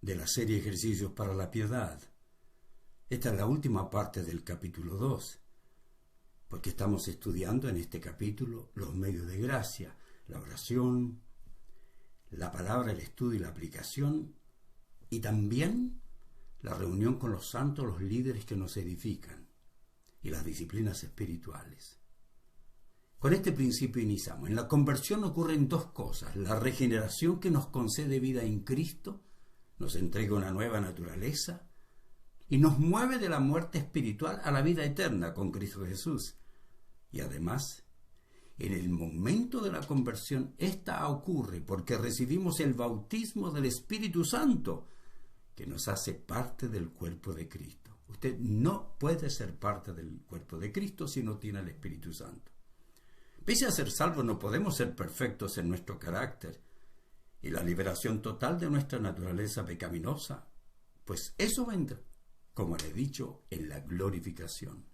de la serie Ejercicios para la Piedad. Esta es la última parte del capítulo 2, porque estamos estudiando en este capítulo los medios de gracia, la oración, la palabra, el estudio y la aplicación, y también la reunión con los santos, los líderes que nos edifican, y las disciplinas espirituales. Con este principio iniciamos. En la conversión ocurren dos cosas: la regeneración, que nos concede vida en Cristo, nos entrega una nueva naturaleza y nos mueve de la muerte espiritual a la vida eterna con Cristo Jesús. Y además, en el momento de la conversión, esta ocurre porque recibimos el bautismo del Espíritu Santo, que nos hace parte del cuerpo de Cristo. Usted no puede ser parte del cuerpo de Cristo si no tiene el Espíritu Santo. Pese a ser salvos, no podemos ser perfectos en nuestro carácter y la liberación total de nuestra naturaleza pecaminosa, pues eso vendrá, como le he dicho, en la glorificación.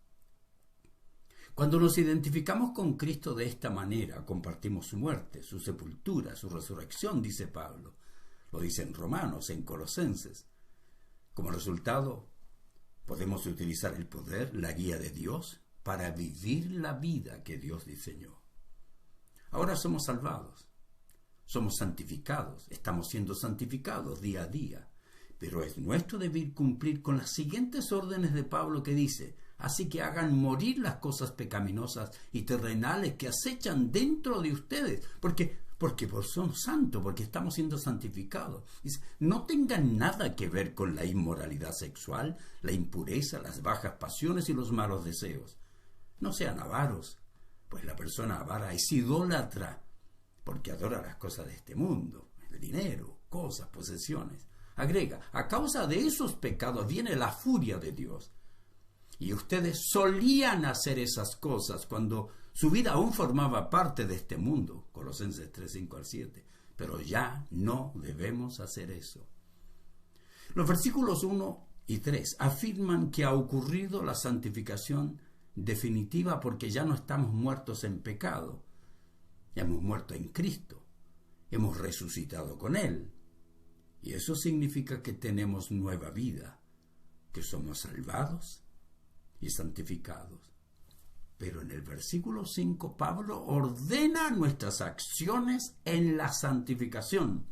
Cuando nos identificamos con Cristo de esta manera, compartimos su muerte, su sepultura, su resurrección, dice Pablo. Lo dice en Romanos, en Colosenses. Como resultado, podemos utilizar el poder, la guía de Dios, para vivir la vida que Dios diseñó. Ahora somos salvados, somos santificados, estamos siendo santificados día a día, pero es nuestro deber cumplir con las siguientes órdenes de Pablo, que dice: así que hagan morir las cosas pecaminosas y terrenales que acechan dentro de ustedes, porque son santos, porque estamos siendo santificados. Dice: no tengan nada que ver con la inmoralidad sexual, la impureza, las bajas pasiones y los malos deseos. No sean avaros, pues la persona avara es idólatra, porque adora las cosas de este mundo, el dinero, cosas, posesiones. Agrega: a causa de esos pecados viene la furia de Dios. Y ustedes solían hacer esas cosas cuando su vida aún formaba parte de este mundo. Colosenses 3, 5 al 7. Pero ya no debemos hacer eso. Los versículos 1 y 3 afirman que ha ocurrido la santificación definitiva porque ya no estamos muertos en pecado. Ya hemos muerto en Cristo. Hemos resucitado con Él. Y eso significa que tenemos nueva vida, que somos salvados y santificados. Pero en el versículo 5, Pablo ordena nuestras acciones en la santificación.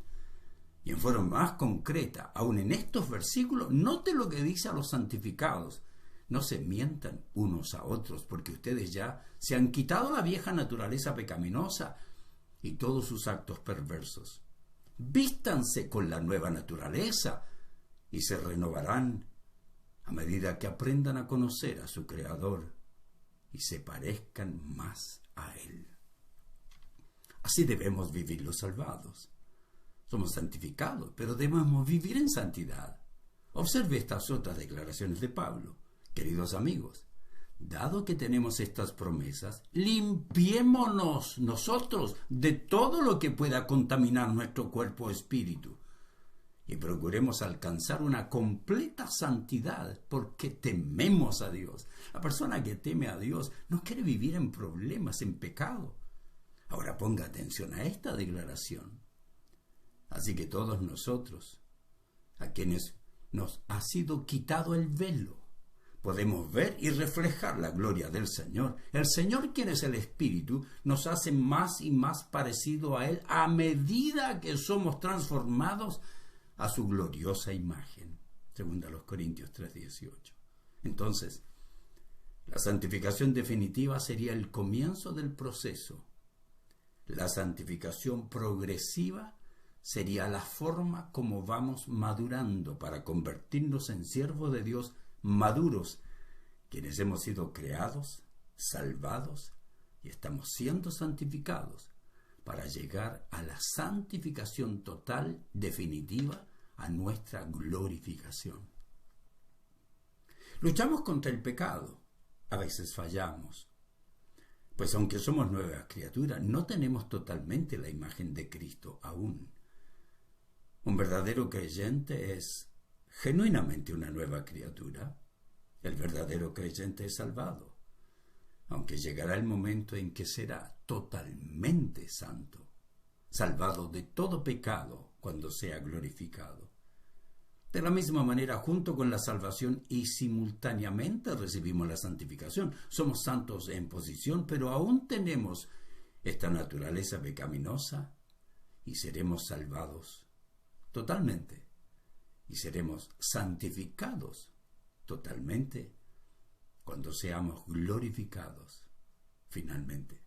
Y en forma más concreta, aún en estos versículos, note lo que dice a los santificados: no se mientan unos a otros, porque ustedes ya se han quitado la vieja naturaleza pecaminosa y todos sus actos perversos. Vístanse con la nueva naturaleza y se renovarán a medida que aprendan a conocer a su Creador y se parezcan más a Él. Así debemos vivir los salvados. Somos santificados, pero debemos vivir en santidad. Observe estas otras declaraciones de Pablo. Queridos amigos, dado que tenemos estas promesas, limpiémonos nosotros de todo lo que pueda contaminar nuestro cuerpo o espíritu, y procuremos alcanzar una completa santidad, porque tememos a Dios. La persona que teme a Dios no quiere vivir en problemas, en pecado. Ahora ponga atención a esta declaración. Así que todos nosotros, a quienes nos ha sido quitado el velo, podemos ver y reflejar la gloria del Señor. El Señor, quien es el Espíritu, nos hace más y más parecido a Él a medida que somos transformados a su gloriosa imagen. 2 Corintios 3:18. Entonces, la santificación definitiva sería el comienzo del proceso. La santificación progresiva sería la forma como vamos madurando para convertirnos en siervos de Dios maduros, quienes hemos sido creados, salvados y estamos siendo santificados para llegar a la santificación total, definitiva, a nuestra glorificación. Luchamos contra el pecado. A veces fallamos, pues aunque somos nuevas criaturas, no tenemos totalmente la imagen de Cristo aún. Un verdadero creyente es genuinamente una nueva criatura. El verdadero creyente es salvado, aunque llegará el momento en que será totalmente santo, salvado de todo pecado cuando sea glorificado. De la misma manera, junto con la salvación y simultáneamente recibimos la santificación. Somos santos en posición, pero aún tenemos esta naturaleza pecaminosa y seremos salvados totalmente. Y seremos santificados totalmente cuando seamos glorificados finalmente.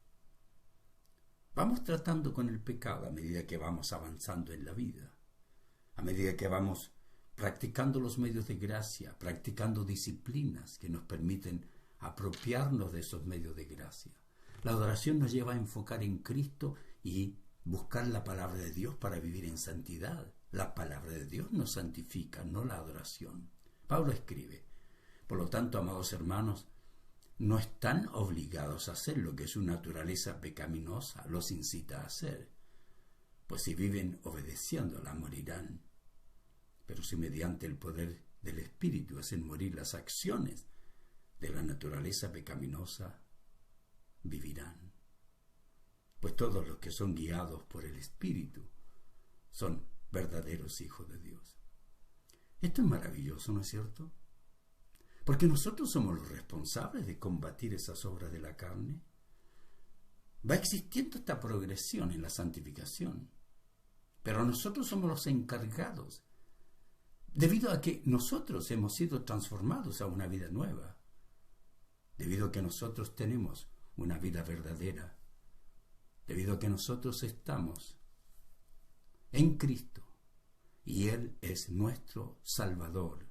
Vamos tratando con el pecado a medida que vamos avanzando en la vida, a medida que vamos practicando los medios de gracia, practicando disciplinas que nos permiten apropiarnos de esos medios de gracia. La adoración nos lleva a enfocar en Cristo y buscar la palabra de Dios para vivir en santidad. La palabra de Dios nos santifica, no la adoración. Pablo escribe: por lo tanto, amados hermanos, no están obligados a hacer lo que su naturaleza pecaminosa los incita a hacer, pues si viven obedeciéndola morirán. Pero si mediante el poder del Espíritu hacen morir las acciones de la naturaleza pecaminosa, vivirán. Pues todos los que son guiados por el Espíritu son verdaderos hijos de Dios. Esto es maravilloso, ¿no es cierto? Porque nosotros somos los responsables de combatir esas obras de la carne. Va existiendo esta progresión en la santificación, pero nosotros somos los encargados, debido a que nosotros hemos sido transformados a una vida nueva, debido a que nosotros tenemos una vida verdadera, debido a que nosotros estamos en Cristo y Él es nuestro Salvador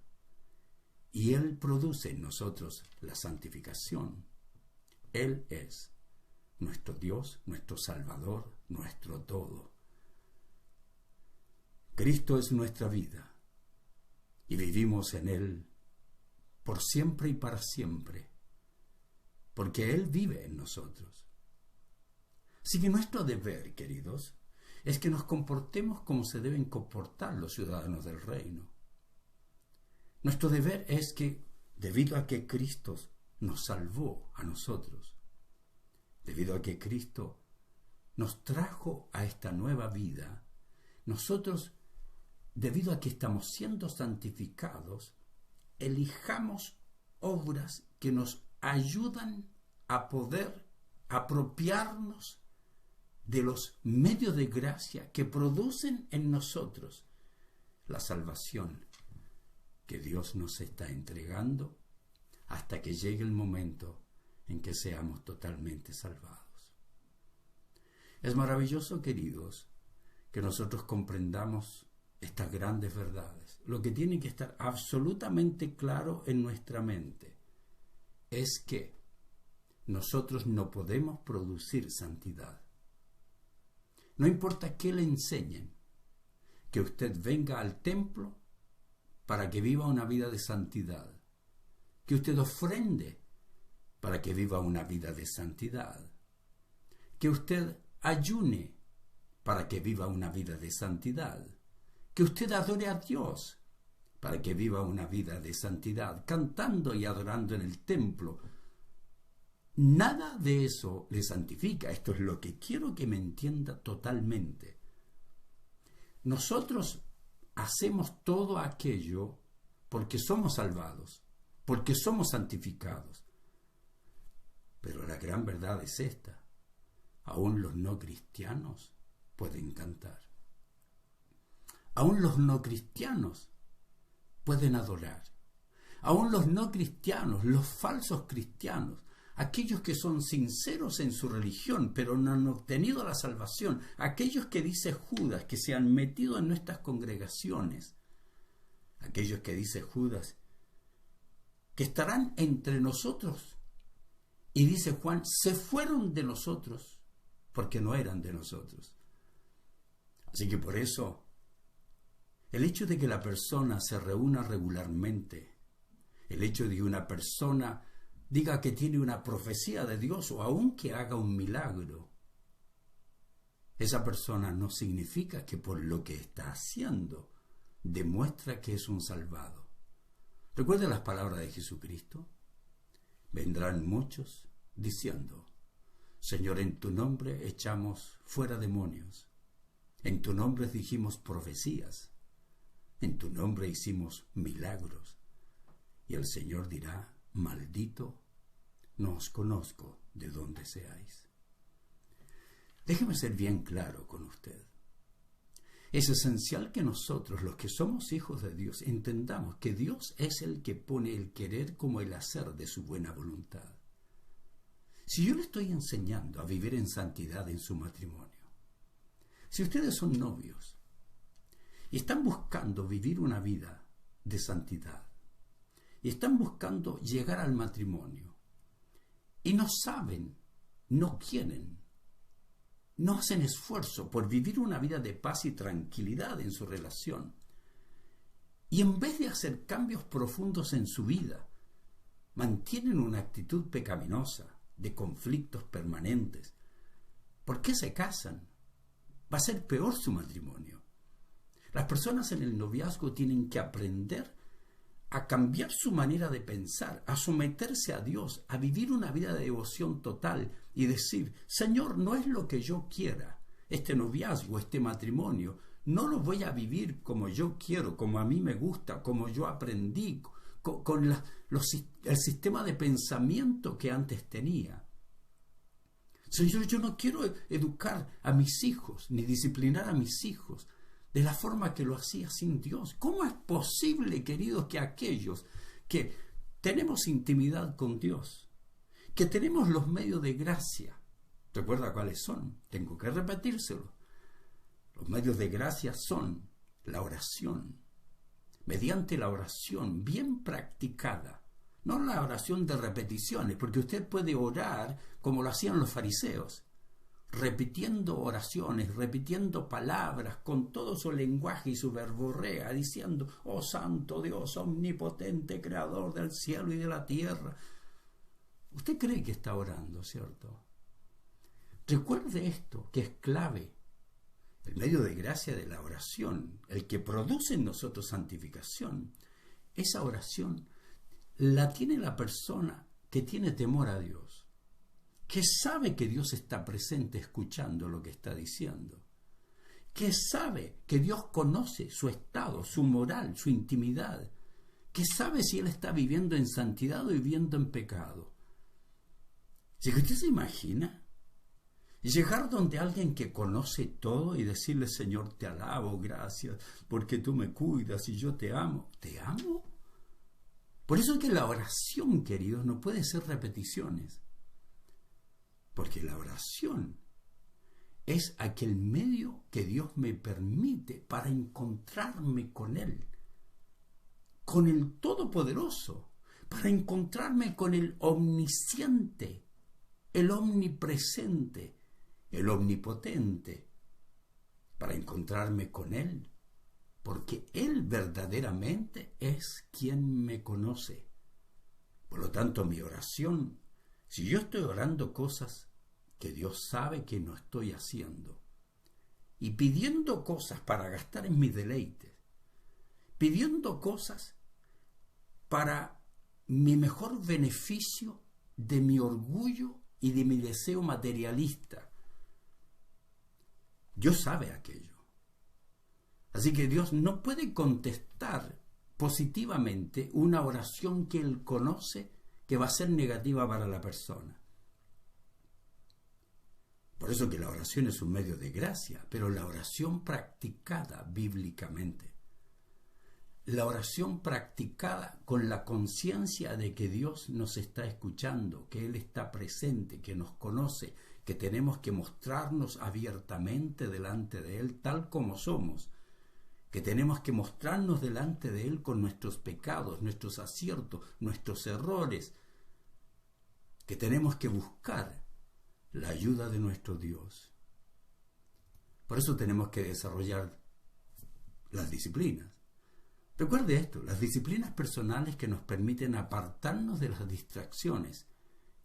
y Él produce en nosotros la santificación. Él es nuestro Dios, nuestro Salvador, nuestro todo. Cristo es nuestra vida y vivimos en Él por siempre y para siempre, porque Él vive en nosotros. Así que nuestro deber, queridos, es que nos comportemos como se deben comportar los ciudadanos del reino. Nuestro deber es que, debido a que Cristo nos salvó a nosotros, debido a que Cristo nos trajo a esta nueva vida, nosotros, debido a que estamos siendo santificados, elijamos obras que nos ayudan a poder apropiarnos de los medios de gracia que producen en nosotros la salvación que Dios nos está entregando hasta que llegue el momento en que seamos totalmente salvados. Es maravilloso, queridos, que nosotros comprendamos estas grandes verdades. Lo que tiene que estar absolutamente claro en nuestra mente es que nosotros no podemos producir santidad. No importa qué le enseñen, que usted venga al templo para que viva una vida de santidad, que usted ofrende para que viva una vida de santidad, que usted ayune para que viva una vida de santidad, que usted adore a Dios para que viva una vida de santidad, cantando y adorando en el templo. Nada de eso le santifica. Esto es lo que quiero que me entienda totalmente. Nosotros hacemos todo aquello porque somos salvados, porque somos santificados. Pero la gran verdad es esta: aún los no cristianos pueden cantar. Aún los no cristianos pueden adorar. Aún los no cristianos, los falsos cristianos, aquellos que son sinceros en su religión, pero no han obtenido la salvación, aquellos que dice Judas, que se han metido en nuestras congregaciones, aquellos que dice Judas, que estarán entre nosotros, y dice Juan, se fueron de nosotros, porque no eran de nosotros. Así que por eso, el hecho de que la persona se reúna regularmente, el hecho de que una persona diga que tiene una profecía de Dios o aun que haga un milagro, esa persona no significa que por lo que está haciendo demuestra que es un salvado. ¿Recuerda las palabras de Jesucristo? Vendrán muchos diciendo: Señor, en tu nombre echamos fuera demonios, en tu nombre dijimos profecías, En tu nombre hicimos milagros. Y el Señor dirá, maldito, no os conozco de dónde seáis. Déjeme ser bien claro con usted. Es esencial que nosotros, los que somos hijos de Dios, entendamos que Dios es el que pone el querer como el hacer de su buena voluntad. Si yo le estoy enseñando a vivir en santidad en su matrimonio, si ustedes son novios y están buscando vivir una vida de santidad y están buscando llegar al matrimonio y no saben, no quieren, no hacen esfuerzo por vivir una vida de paz y tranquilidad en su relación, y en vez de hacer cambios profundos en su vida, mantienen una actitud pecaminosa de conflictos permanentes, ¿por qué se casan? Va a ser peor su matrimonio. Las personas en el noviazgo tienen que aprender a cambiar su manera de pensar, a someterse a Dios, a vivir una vida de devoción total y decir, Señor, no es lo que yo quiera, este noviazgo, este matrimonio, no lo voy a vivir como yo quiero, como a mí me gusta, como yo aprendí, con el sistema de pensamiento que antes tenía. Señor, yo no quiero educar a mis hijos, ni disciplinar a mis hijos de la forma que lo hacía sin Dios. ¿Cómo es posible, queridos, que aquellos que tenemos intimidad con Dios, que tenemos los medios de gracia, recuerda cuáles son? Tengo que repetírselo. Los medios de gracia son la oración. Mediante la oración bien practicada, no la oración de repeticiones, porque usted puede orar como lo hacían los fariseos, repitiendo oraciones, repitiendo palabras con todo su lenguaje y su verborrea, diciendo, oh santo Dios, omnipotente, creador del cielo y de la tierra. Usted cree que está orando, ¿cierto? Recuerde esto, que es clave. El medio de gracia de la oración, el que produce en nosotros santificación, esa oración la tiene la persona que tiene temor a Dios, que sabe que Dios está presente escuchando lo que está diciendo, que sabe que Dios conoce su estado, su moral, su intimidad, que sabe si él está viviendo en santidad o viviendo en pecado. Si usted se imagina llegar donde alguien que conoce todo y decirle, Señor, te alabo, gracias, porque tú me cuidas y yo te amo. ¿Te amo? Por eso es que la oración, queridos, no puede ser repeticiones. Porque la oración es aquel medio que Dios me permite para encontrarme con Él, con el Todopoderoso, para encontrarme con el Omnisciente, el Omnipresente, el Omnipotente, para encontrarme con Él, porque Él verdaderamente es quien me conoce. Por lo tanto, mi oración, si yo estoy orando cosas que Dios sabe que no estoy haciendo, y pidiendo cosas para gastar en mis deleites, pidiendo cosas para mi mejor beneficio de mi orgullo y de mi deseo materialista, Dios sabe aquello. Así que Dios no puede contestar positivamente una oración que Él conoce que va a ser negativa para la persona. Por eso que la oración es un medio de gracia, pero la oración practicada bíblicamente, la oración practicada con la conciencia de que Dios nos está escuchando, que Él está presente, que nos conoce, que tenemos que mostrarnos abiertamente delante de Él tal como somos, que tenemos que mostrarnos delante de Él con nuestros pecados, nuestros aciertos, nuestros errores, que tenemos que buscar la ayuda de nuestro Dios. Por eso tenemos que desarrollar las disciplinas. Recuerde esto, las disciplinas personales que nos permiten apartarnos de las distracciones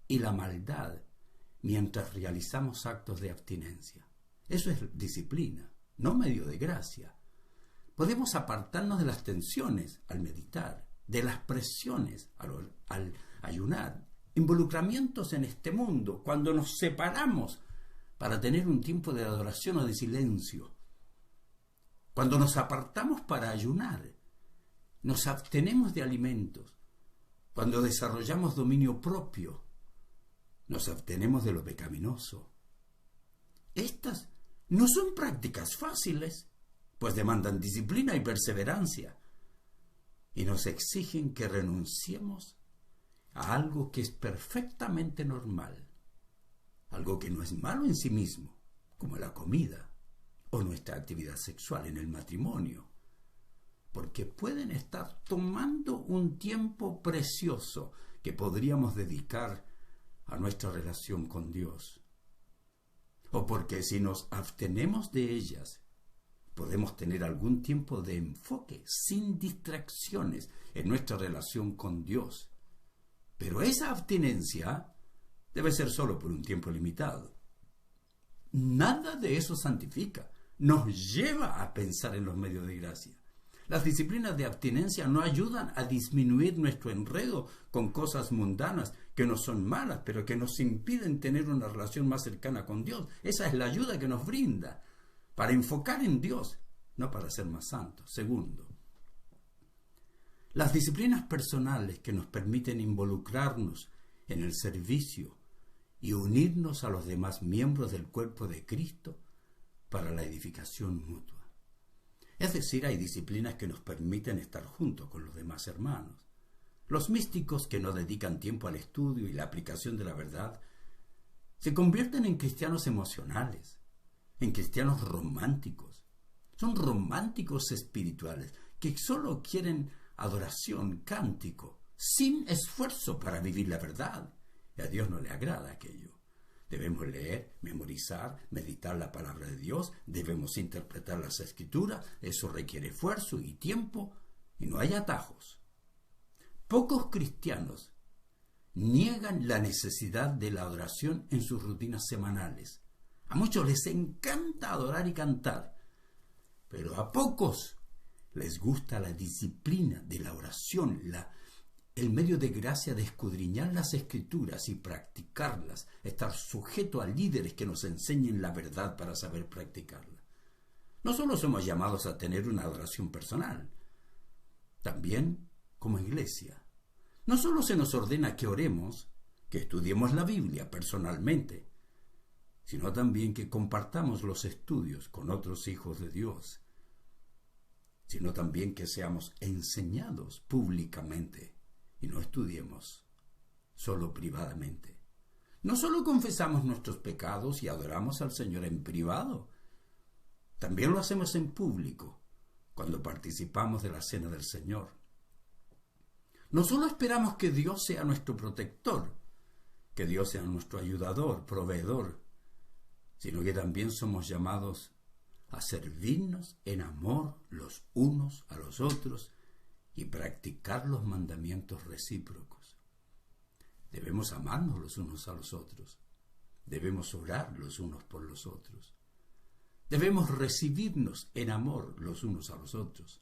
y la maldad mientras realizamos actos de abstinencia. Eso es disciplina, no medio de gracia. Podemos apartarnos de las tensiones al meditar, de las presiones al ayunar, involucramientos en este mundo, cuando nos separamos para tener un tiempo de adoración o de silencio. Cuando nos apartamos para ayunar, nos abstenemos de alimentos. Cuando desarrollamos dominio propio, nos abstenemos de lo pecaminoso. Estas no son prácticas fáciles, pues demandan disciplina y perseverancia, y nos exigen que renunciemos a algo que es perfectamente normal, algo que no es malo en sí mismo, como la comida o nuestra actividad sexual en el matrimonio, porque pueden estar tomando un tiempo precioso que podríamos dedicar a nuestra relación con Dios. O porque si nos abstenemos de ellas, podemos tener algún tiempo de enfoque sin distracciones en nuestra relación con Dios. Pero esa abstinencia debe ser solo por un tiempo limitado. Nada de eso santifica, nos lleva a pensar en los medios de gracia. Las disciplinas de abstinencia no ayudan a disminuir nuestro enredo con cosas mundanas que no son malas, pero que nos impiden tener una relación más cercana con Dios. Esa es la ayuda que nos brinda para enfocar en Dios, no para ser más santos. Segundo, las disciplinas personales que nos permiten involucrarnos en el servicio y unirnos a los demás miembros del cuerpo de Cristo para la edificación mutua. Es decir, hay disciplinas que nos permiten estar juntos con los demás hermanos. Los místicos que no dedican tiempo al estudio y la aplicación de la verdad se convierten en cristianos emocionales, en cristianos románticos. Son románticos espirituales que solo quieren adoración, cántico, sin esfuerzo para vivir la verdad. Y a Dios no le agrada aquello. Debemos leer, memorizar, meditar la palabra de Dios, debemos interpretar las Escrituras, eso requiere esfuerzo y tiempo, y no hay atajos. Pocos cristianos niegan la necesidad de la adoración en sus rutinas semanales. A muchos les encanta adorar y cantar, pero a pocos les gusta la disciplina de la oración, el medio de gracia de escudriñar las Escrituras y practicarlas, estar sujeto a líderes que nos enseñen la verdad para saber practicarla. No solo somos llamados a tener una adoración personal, también como iglesia. No solo se nos ordena que oremos, que estudiemos la Biblia personalmente, sino también que compartamos los estudios con otros hijos de Dios, sino también que seamos enseñados públicamente y no estudiemos solo privadamente. No solo confesamos nuestros pecados y adoramos al Señor en privado, también lo hacemos en público, cuando participamos de la cena del Señor. No solo esperamos que Dios sea nuestro protector, que Dios sea nuestro ayudador, proveedor, sino que también somos llamados a servirnos en amor los unos a los otros y practicar los mandamientos recíprocos. Debemos amarnos los unos a los otros. Debemos orar los unos por los otros. Debemos recibirnos en amor los unos a los otros.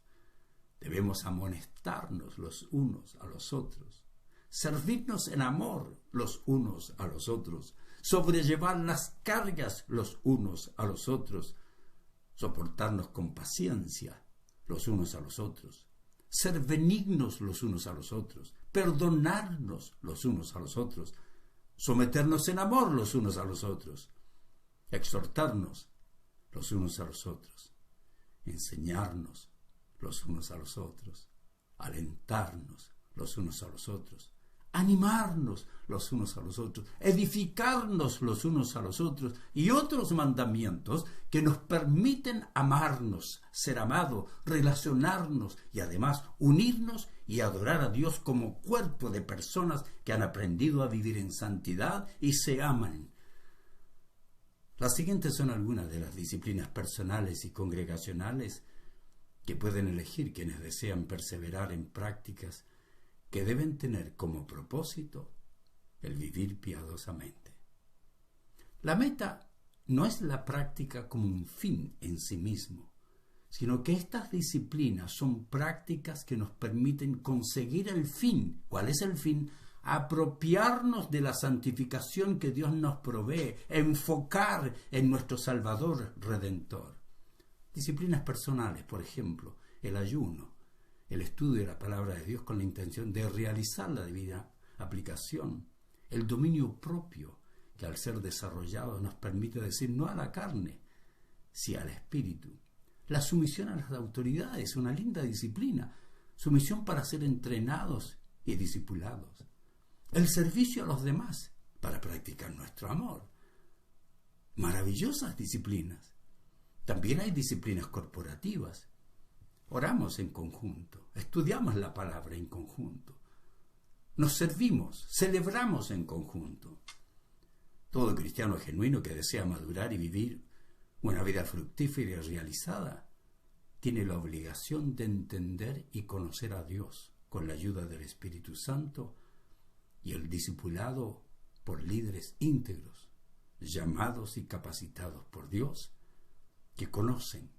Debemos amonestarnos los unos a los otros. Servirnos en amor los unos a los otros. Sobrellevar las cargas los unos a los otros. Soportarnos con paciencia los unos a los otros. Ser benignos los unos a los otros, perdonarnos los unos a los otros, someternos en amor los unos a los otros, exhortarnos los unos a los otros, enseñarnos los unos a los otros, alentarnos los unos a los otros, animarnos los unos a los otros, edificarnos los unos a los otros y otros mandamientos que nos permiten amarnos, ser amados, relacionarnos y además unirnos y adorar a Dios como cuerpo de personas que han aprendido a vivir en santidad y se aman. Las siguientes son algunas de las disciplinas personales y congregacionales que pueden elegir quienes desean perseverar en prácticas que deben tener como propósito el vivir piadosamente. La meta no es la práctica como un fin en sí mismo, sino que estas disciplinas son prácticas que nos permiten conseguir el fin. ¿Cuál es el fin? Apropiarnos de la santificación que Dios nos provee, enfocar en nuestro Salvador Redentor. Disciplinas personales, por ejemplo, el ayuno, el estudio de la palabra de Dios con la intención de realizar la debida aplicación, el dominio propio, que al ser desarrollado nos permite decir no a la carne, sí al espíritu. La sumisión a las autoridades, una linda disciplina, sumisión para ser entrenados y discipulados. El servicio a los demás, para practicar nuestro amor. Maravillosas disciplinas. También hay disciplinas corporativas. Oramos en conjunto, estudiamos la palabra en conjunto, nos servimos, celebramos en conjunto. Todo cristiano genuino que desea madurar y vivir una vida fructífera y realizada tiene la obligación de entender y conocer a Dios con la ayuda del Espíritu Santo y el discipulado por líderes íntegros, llamados y capacitados por Dios, que conocen,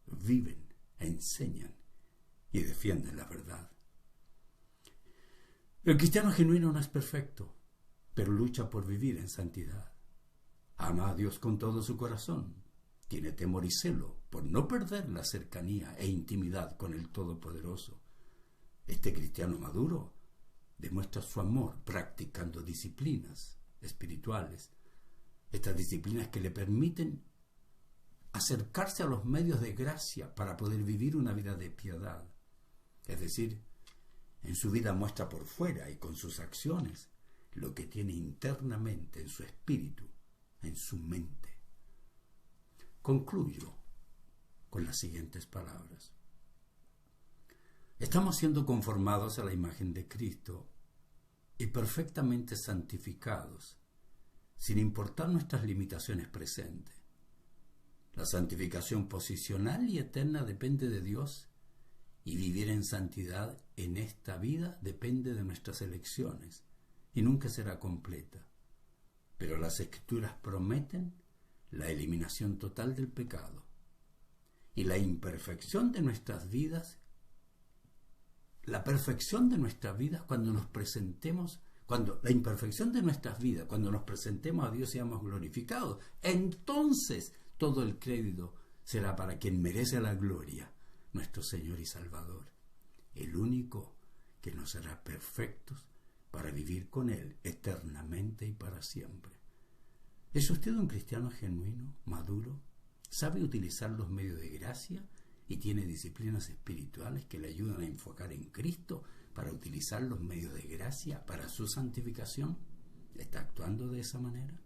viven, enseñan y defienden la verdad. El cristiano genuino no es perfecto, pero lucha por vivir en santidad. Ama a Dios con todo su corazón, tiene temor y celo por no perder la cercanía e intimidad con el Todopoderoso. Este cristiano maduro demuestra su amor practicando disciplinas espirituales, estas disciplinas que le permiten acercarse a los medios de gracia para poder vivir una vida de piedad. Es decir, en su vida muestra por fuera y con sus acciones lo que tiene internamente en su espíritu, en su mente. Concluyo con las siguientes palabras. Estamos siendo conformados a la imagen de Cristo y perfectamente santificados, sin importar nuestras limitaciones presentes. La santificación posicional y eterna depende de Dios y vivir en santidad en esta vida depende de nuestras elecciones y nunca será completa. Pero las Escrituras prometen la eliminación total del pecado y la imperfección de nuestras vidas, la perfección de nuestras vidas cuando nos presentemos, la imperfección de nuestras vidas cuando nos presentemos a Dios y seamos glorificados. Entonces todo el crédito será para quien merece la gloria, nuestro Señor y Salvador, el único que nos hará perfectos para vivir con Él eternamente y para siempre. ¿Es usted un cristiano genuino, maduro? ¿Sabe utilizar los medios de gracia y tiene disciplinas espirituales que le ayudan a enfocar en Cristo para utilizar los medios de gracia para su santificación? ¿Está actuando de esa manera?